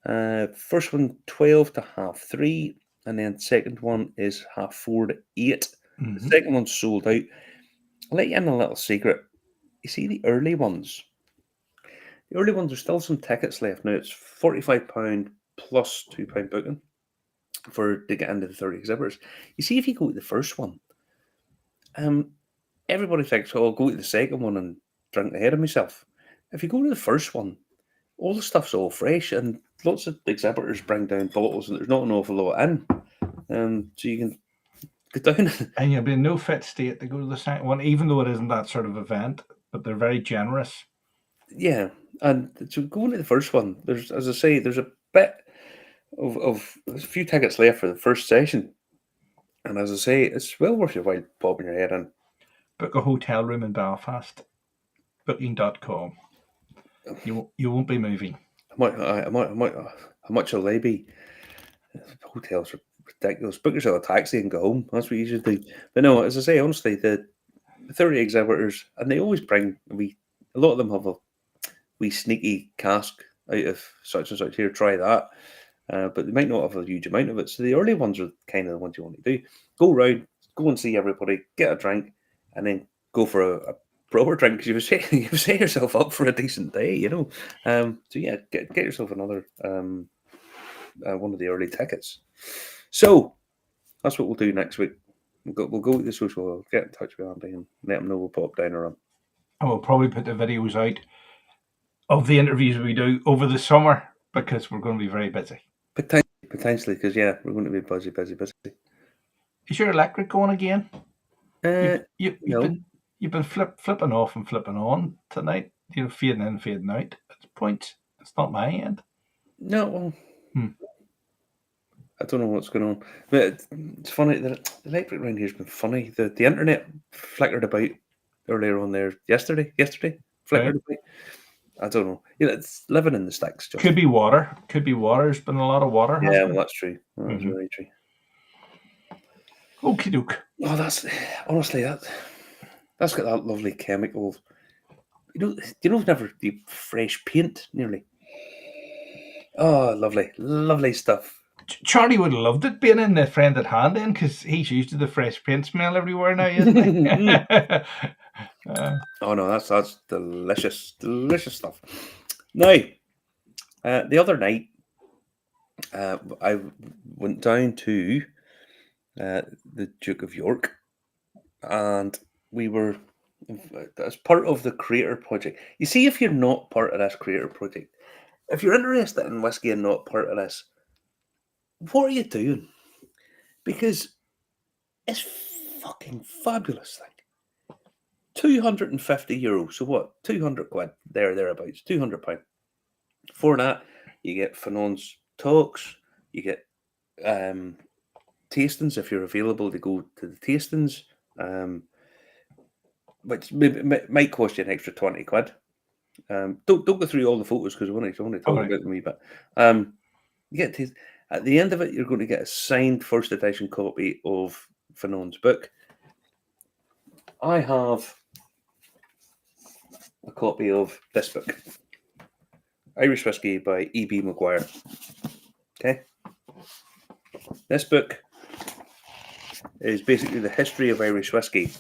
First one 12 to 3:30, and then second one is 4:30 to 8. The second one's sold out. I'll let you in a little secret. You see the early ones? The early ones, there's still some tickets left. Now, it's £45 plus £2 booking to get into the 30 exhibitors. You see, if you go to the first one, everybody thinks, oh, I'll go to the second one and drink ahead of myself. If you go to the first one, all the stuff's all fresh, and lots of exhibitors bring down bottles, and there's not an awful lot in, so you can go down. And you'll be in no fit state to go to the second one, even though it isn't that sort of event. But they're very generous. Yeah, and so going to the first one, there's, as I say, there's a bit of there's a few tickets left for the first session, and as I say, it's well worth your while popping your head in. Book a hotel room in Belfast. Booking.com. You won't be moving. How much will they be? Hotels are ridiculous. Book yourself a taxi and go home. That's what you should do. But no, as I say, honestly, the 30 exhibitors, and they always bring a lot of them have a wee sneaky cask out of such and such. Here, try that. But they might not have a huge amount of it. So the early ones are kind of the ones you want to do. Go round, go and see everybody, get a drink, and then go for a proper drink because you set yourself up for a decent day, you know. So yeah, get yourself another one of the early tickets. So that's what we'll do next week. We'll go to the social. We'll get in touch with Andy and let him know we'll pop down around. And we'll probably put the videos out of the interviews we do over the summer because we're going to be very busy. Potentially, because yeah, we're going to be busy. Is your electric going again? You've No. been flipping off and flipping on tonight. You know, fading in, fading out at points. It's not my end. No, well, I don't know what's going on. But it's funny that the electric around here's been funny. The internet flickered about earlier on there yesterday. Flickered about. I don't know. You know, it's living in the sticks. Just. Could be water. There's been a lot of water. Yeah, well, that's true. That's very true. Okie doke. Oh, that's honestly that's got that lovely chemical. Do fresh paint nearly. Oh, lovely stuff. Charlie would have loved it being in the friend at hand then because he's used to the fresh paint smell everywhere now, isn't he? Oh no, that's delicious stuff. Now, the other night, I went down to the Duke of York, and we were as part of the Creator Project. You see, if you're not part of this Creator Project, if you're interested in whiskey and not part of this, what are you doing? Because it's fucking fabulous. Like €250. So what? 200 quid thereabouts. £200. For that, you get Fanon's talks. You get tastings if you're available to go to the tastings, which might cost you an extra 20 quid. Don't go through all the photos because I want to talk about them a wee bit. You get at the end of it, you're going to get a signed first edition copy of Fanon's book. I have a copy of this book, Irish Whiskey by E.B. Maguire. Okay, this book is basically the history of Irish whiskey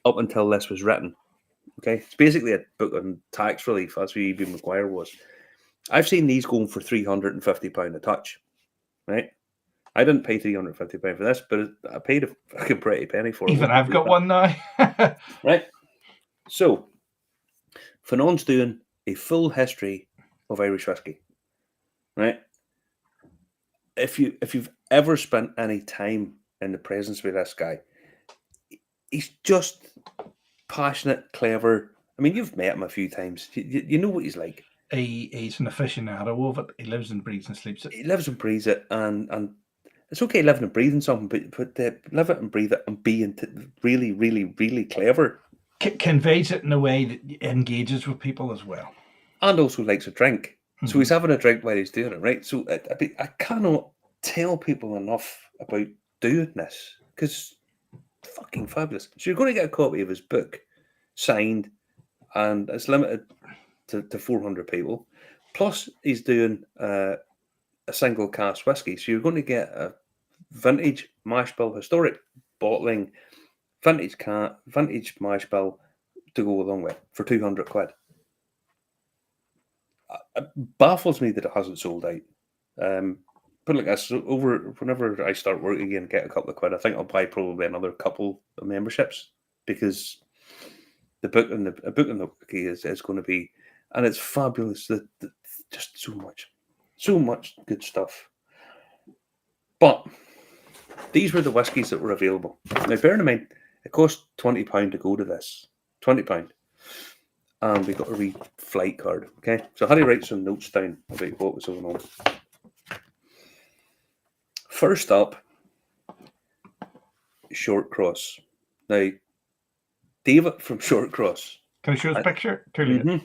up until this was written. Okay, it's basically a book on tax relief. That's what E.B. Maguire was. I've seen these going for £350 a touch. Right, I didn't pay £350 for this, but I paid a fucking pretty penny for it. Even I've got one now. Right, so Fanon's doing a full history of Irish whiskey. Right, if you've ever spent any time in the presence with this guy, he's just passionate, clever. I mean, you've met him a few times. You know what he's like. He's an aficionado of it. He lives and breathes and sleeps it. He lives and breathes it, and it's okay living and breathing something, but live it and breathe it and be really, really, really clever. Conveys it in a way that engages with people as well. And also likes a drink. Mm-hmm. So he's having a drink while he's doing it, right? So I cannot tell people enough about doing this because fucking fabulous. So you're going to get a copy of his book signed, and it's limited to 400 people. Plus, he's doing a single cask whiskey. So you're going to get a vintage mash bill, historic bottling, vintage mash bill to go along with for 200 quid. It baffles me that it hasn't sold out. Put like this, over whenever I start work again, get a couple of quid, I think I'll buy probably another couple of memberships because a book and the wiki is going to be, and it's fabulous. That just so So much good stuff. But these were the whiskies that were available. Now, bearing in mind, it cost £20 to go to this. £20. And we got a wee flight card. Okay. So I had to write some notes down about what was going on. First up, Short Cross. Now, David from Short Cross. Can I show us a picture? Too late.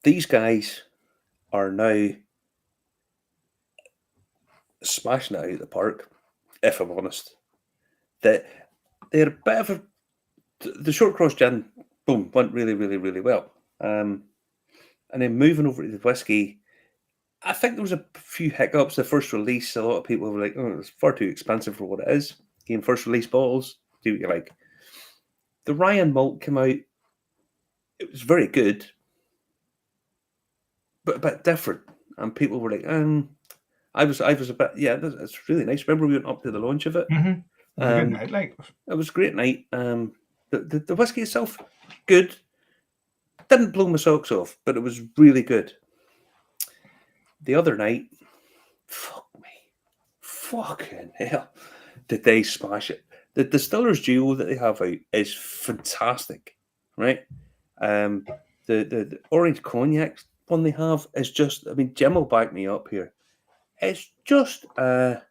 These guys are now smashing it out of the park, if I'm honest. They're a bit of the Short Cross gin, boom, went really, really, really well. And then moving over to the whiskey, I think there was a few hiccups. The first release, a lot of people were like, "Oh, it's far too expensive for what it is." Again, first release bottles, do what you like. The Ryan malt came out. It was very good, but a bit different. And people were like, I was a bit, yeah, it's really nice. Remember we went up to the launch of it? Mm-hmm. It was a good night, like. It was a great night. The whiskey itself, good. Didn't blow my socks off, but it was really good. The other night, fuck me. Fucking hell. Did they smash it? The Distiller's Duo that they have out is fantastic, right? The orange cognac one they have is just, I mean, Jim will back me up here. It's just, it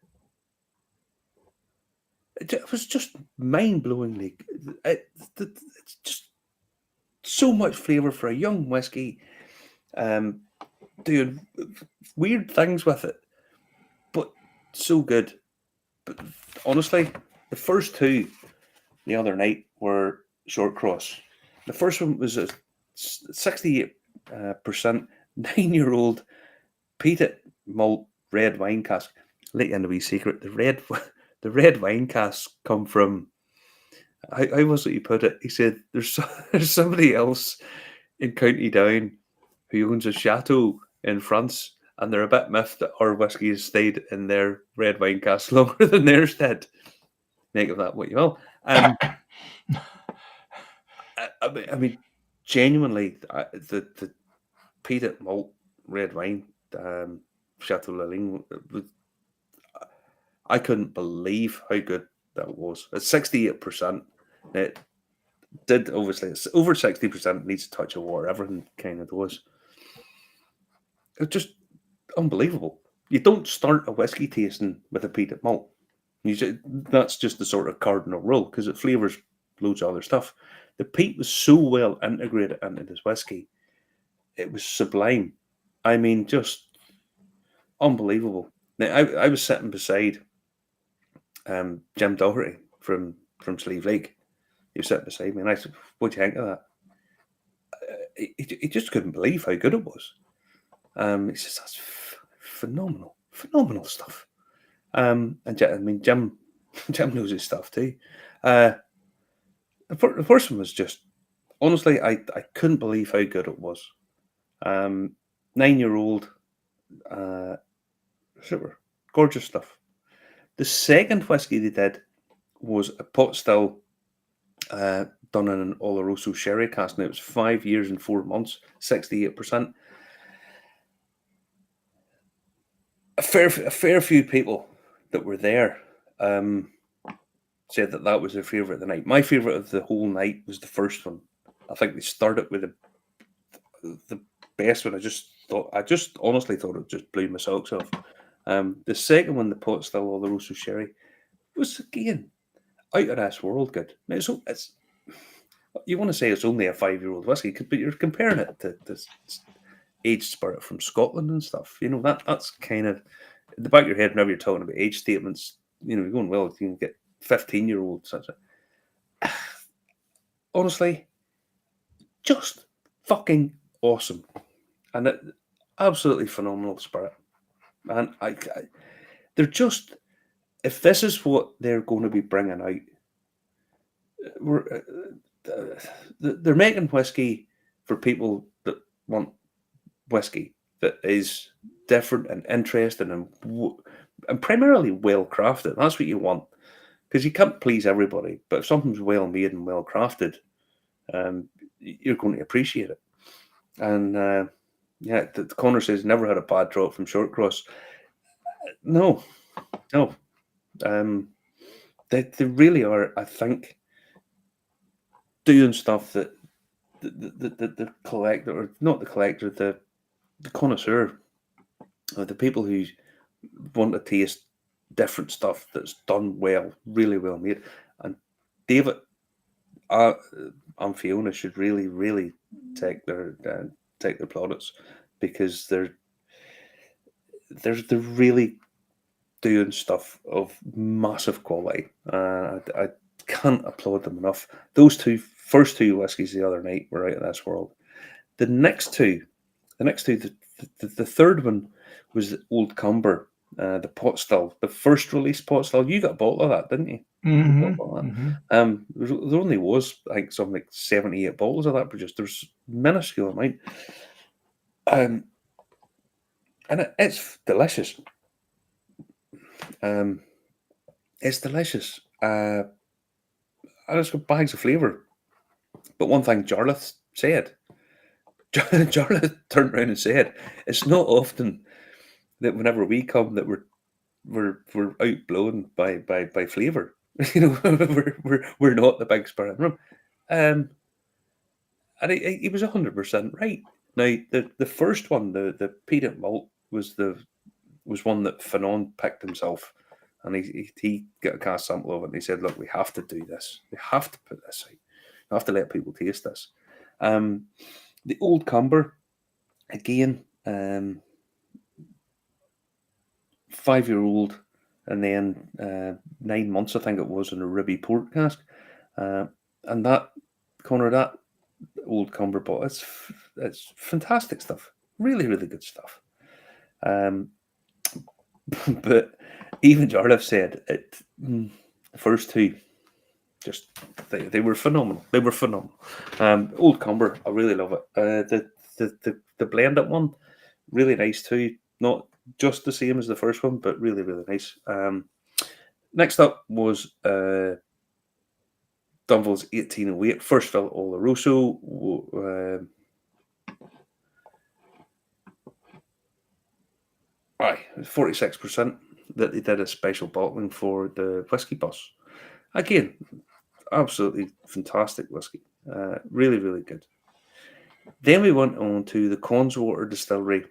was just mind-blowingly, it's just so much flavour for a young whiskey, doing weird things with it, but so good. But honestly, the first two the other night were Short Cross. The first one was a 68% 9-year-old peated malt red wine cask. Let you in a wee secret. The red wine casks come from. How was it he put it? He said there's somebody else in County Down who owns a chateau in France, and they're a bit miffed that our whiskey has stayed in their red wine cask longer than theirs did. Make of that what you will. I mean, genuinely, the peated malt red wine, Chateau Laligne, I couldn't believe how good that was. At 68%, it did obviously. It's over 60%. Needs a touch of water. Everything kind of does. It's just unbelievable. You don't start a whiskey tasting with a peated malt. That's just the sort of cardinal rule because it flavours loads of other stuff. The peat was so well integrated into this whiskey. It was sublime. I mean, just unbelievable. Now, I was sitting beside Jim Doherty from Sleeve League. He was sitting beside me, and I said, "What do you think of that?" He just couldn't believe how good it was. He says, "That's phenomenal stuff." And I mean, Jim knows his stuff too. The first one was just, honestly, I couldn't believe how good it was. 9-year-old, super gorgeous stuff. The second whiskey they did was a pot still done in an Oloroso sherry cask. Now it was 5 years and 4 months, 68%. A fair few people that were there said that was their favourite of the night. My favourite of the whole night was the first one. I think they started with the best one. I just honestly thought it just blew my socks off. The second one, the pot still Oloroso sherry, was again out of this world good. Now it's you want to say it's only a 5-year-old whiskey, but you're comparing it to this aged spirit from Scotland and stuff. You know, that's kind of in the back of your head whenever you're talking about age statements. You know, you're going, well, you can get 15-year-olds. Honestly, just fucking awesome, and absolutely phenomenal spirit. And they're just, if this is what they're going to be bringing out, they're making whiskey for people that want whiskey that is different and interesting and primarily well crafted. That's what you want, because you can't please everybody. But if something's well made and well crafted, you're going to appreciate it. And Yeah, Connor says never had a bad drop from short cross. No. They really are, I think, doing stuff that the collector, or not the collector, the connoisseur, or the people who want to taste different stuff that's done well, really well made. And David and Fiona should really take their plaudits, because they're really doing stuff of massive quality. I can't applaud them enough. Those first two whiskies the other night were out of this world. The next two, the third one was the Old Cumber, the pot still, the first release pot still. You got a bottle of that, didn't you? You got a bottle of that. There only was, I think, something like 78 bottles of that produced. There's minuscule amount. And it's delicious. It's delicious. And it's got bags of flavour. But one thing Jarlath said, Jarlath turned around and said, it's not often that whenever we come that we're outblown by flavour. You know, we're not the big spirit room. And he was 100% right. Now the first one, the peanut malt, was one that Fanon picked himself, and he got a cast sample of it, and he said, "Look, we have to do this. We have to put this out. We have to let people taste this." The Old Cumber, again, 5-year-old, and then 9 months, I think it was, in a ruby port cask, and that Old Cumber bottle, it's fantastic stuff. Really, really good stuff. But even Jarlath said the first two, just they were phenomenal. They were phenomenal. Old Cumber, I really love it. The blended one, really nice too. Not just the same as the first one, but really, really nice. Next up was Dunville's 1808 First Fill Oloroso. 46% that they did a special bottling for the whiskey bus. Again, absolutely fantastic whiskey. Really, really good. Then we went on to the Conswater Distillery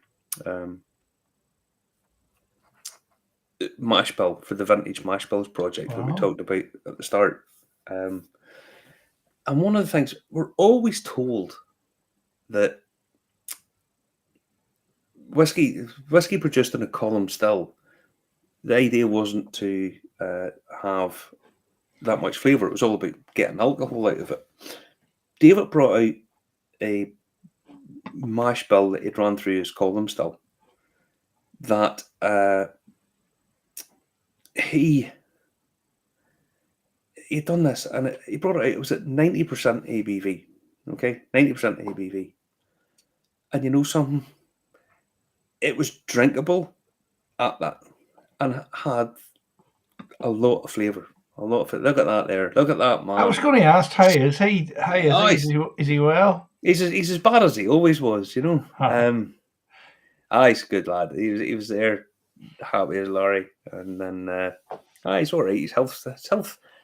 mash bill for the Vintage Mash Bills project that we talked about at the start. And one of the things, we're always told that whiskey produced in a column still, the idea wasn't to have that much flavour. It was all about getting alcohol out of it. David brought out a mash bill that he'd run through his column still that he'd done this, and he brought it out. It was at 90% ABV. Okay, 90% ABV. And you know something? It was drinkable at that, and had a lot of flavour. A lot of it. Look at that there. Look at that man. I was going to ask, how is he? Is he well? He's as bad as he always was, you know. He's a good lad. He was there, happy as Larry, and then he's all right. His health.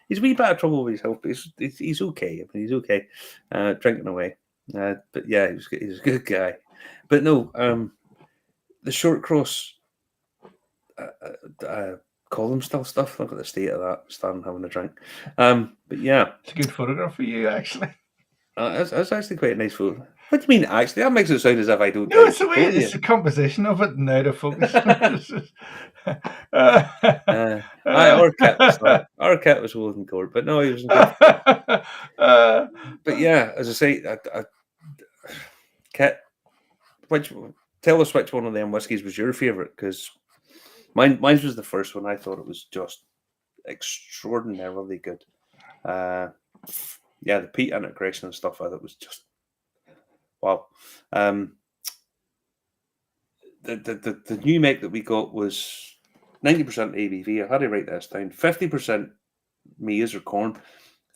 He's a wee bit of trouble with his health, but he's okay. I mean, he's okay. Drinking away. But yeah, he's a good guy. But no, the short cross column still stuff. Look at the state of that, standing having a drink. But yeah, it's a good photograph for you, actually. That's actually quite a nice photo. What do you mean, actually? That makes it sound as if I don't. No, it's the way it's the composition of it and out of focus. Our cat was holding court, but no, he wasn't good. But yeah, as I say, Kit, tell us which one of them whiskies was your favourite, because mine was the first one. I thought it was just extraordinarily good. Yeah, the peat integration and stuff, I thought was just wow. The new make that we got was 90% ABV. I had to write this down. 50% maize or corn,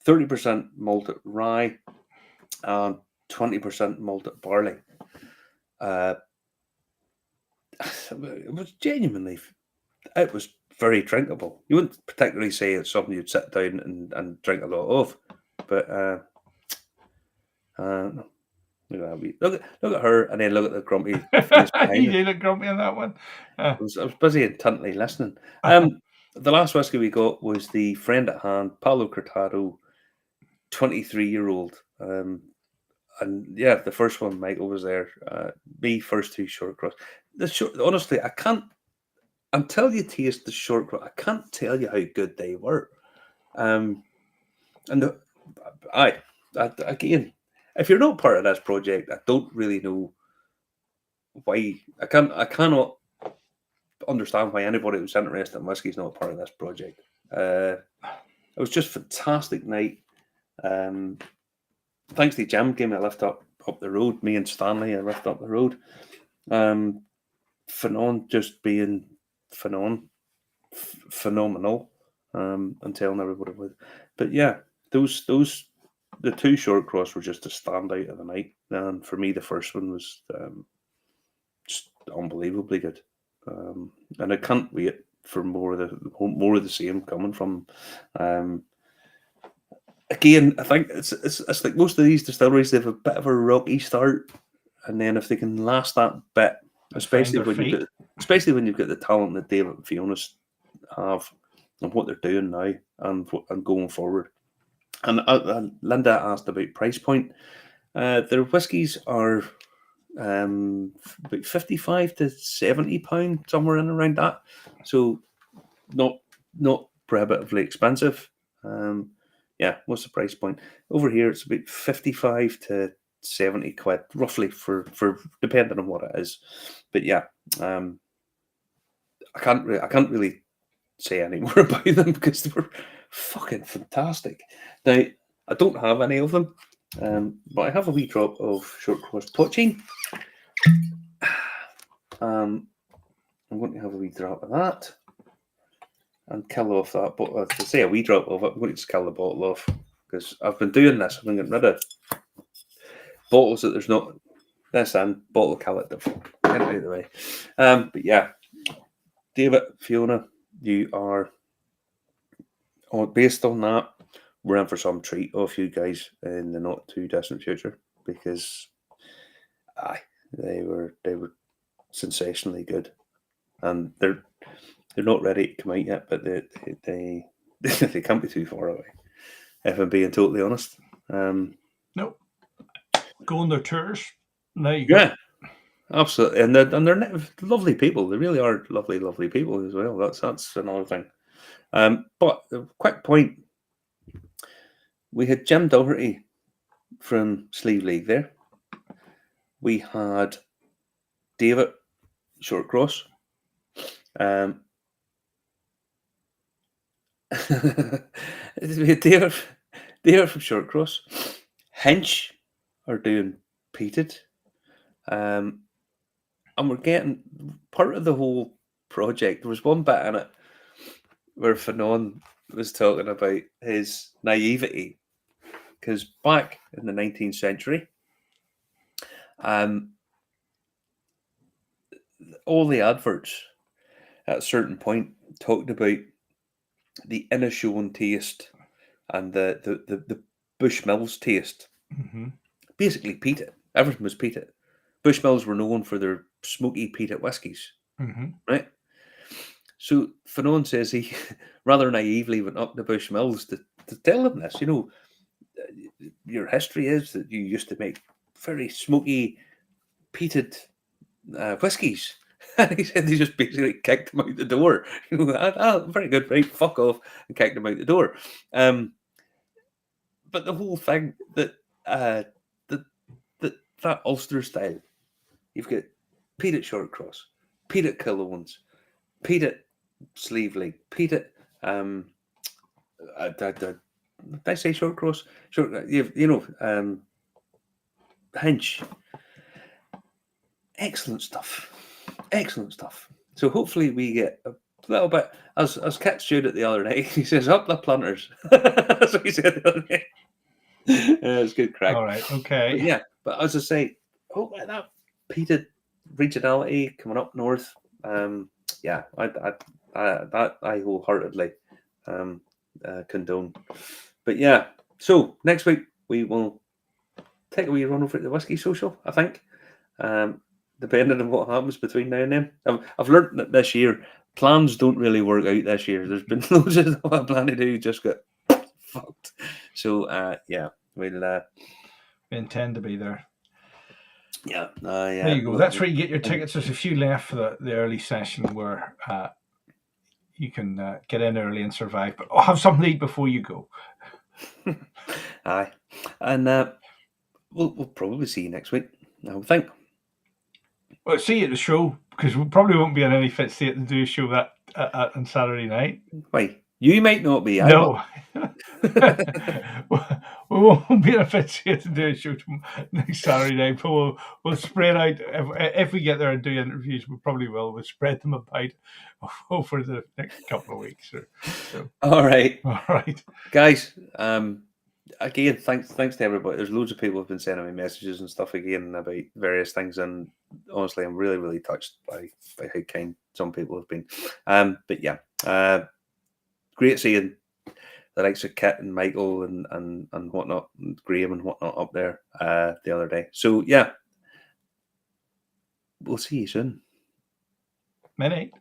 30% malted rye, and 20% malted barley. it was genuinely, it was very drinkable. You wouldn't particularly say it's something you'd sit down and drink a lot of, but look at her, and then look at the grumpy face behind You her. did look grumpy on that one. I was busy intently listening. The last whiskey we got was the Friend at Hand, Palo Cortado, 23-year-old. And yeah, the first one, Michael was there. Me, first two short cross. Honestly, I can't, until you taste the short cross, I can't tell you how good they were. And again, if you're not part of this project, I don't really know why. I cannot understand why anybody who's interested in whiskey is not a part of this project. It was just a fantastic night. Thanks to Jim, gave me a lift up the road. Me and Stanley, a lift up the road. Fanon just being phenomenal. And telling everybody with. But yeah, those the two short cross were just a standout of the night. And for me, the first one was just unbelievably good. And I can't wait for more of the same coming from. Again, I think it's like most of these distilleries, they have a bit of a rocky start, and then if they can last that bit, especially when you've got the talent that David and Fiona have and what they're doing now and going forward. And Linda asked about price point. Their whiskies are about 55 to 70 pound, somewhere in around that. So not prohibitively expensive. Yeah, what's the price point? Over here it's about 55 to 70 quid, roughly, for depending on what it is. But yeah, I can't really say any more about them because they were fucking fantastic. Now, I don't have any of them, but I have a wee drop of short cross poaching. I'm going to have a wee drop of that and kill off that. But to say a wee drop of it, I'm going to just kill the bottle off because I've been doing this. I've been getting rid of bottles that there's not this and bottle kill it. Get it out of the way. But yeah, David, Fiona, you are based on that. We're in for some treat off you guys in the not too distant future because they were sensationally good, and they're not ready to come out yet, but they they can't be too far away. If I'm being totally honest, nope. Go on their tours. There you go. Yeah, absolutely, and they're lovely people. They really are lovely people as well. That's another thing. But a quick point. We had Jim Doherty from Sleeve League there. We had David Shortcross. We had David from Shortcross. Hinch are doing peated. And we're getting part of the whole project. There was one bit in it where Fanon was talking about his naivety. Because back in the 19th century, all the adverts at a certain point talked about the Inishowen taste and the Bushmills taste. Mm-hmm. Basically peated. Everything was peated. Bushmills were known for their smoky peated whiskies. Mm-hmm. Right? So Fanon says he rather naively went up to Bushmills to tell them this. You know, your history is that you used to make very smoky, peated whiskies. And he said they just basically kicked him out the door. You know, very good, right? Fuck off, and kicked him out the door. But the whole thing that Ulster style, you've got peated Shortcross, peated Killowans, peated Sleeve League, peated. Did I say Shortcross? Hinch. Excellent stuff. So hopefully we get a little bit, as Kit showed it the other night, he says, up the planters. That's what he said the other night. It's good crack. All right, okay. But as I say, that peated regionality coming up north. Yeah, I wholeheartedly condone. But yeah, so next week we will take a wee run over at the Whiskey Social, I think. Depending on what happens between now and then. I've learned that this year plans don't really work out this year. There's been loads of stuff I plan to do just got fucked. So yeah, we'll We intend to be there. yeah. There you go. That's where you get your tickets. There's a few left for the early session where you can get in early and survive, but have something to eat before you go. Aye, and we'll probably see you next week, I would think. Well, see you at the show, because we probably won't be in any fit state to do a show that on Saturday night. Why? You might not be. No. We won't be in a fit state to do a show next Saturday night, but we'll spread out. If we get there and do interviews, we probably will. We'll spread them about over the next couple of weeks. So. All right. Guys, again, thanks to everybody. There's loads of people who've been sending me messages and stuff again about various things, and honestly, I'm really, really touched by how kind some people have been. But yeah, great seeing the likes of Kit and Michael and whatnot, and Graham and whatnot up there the other day. So yeah, we'll see you soon. Many.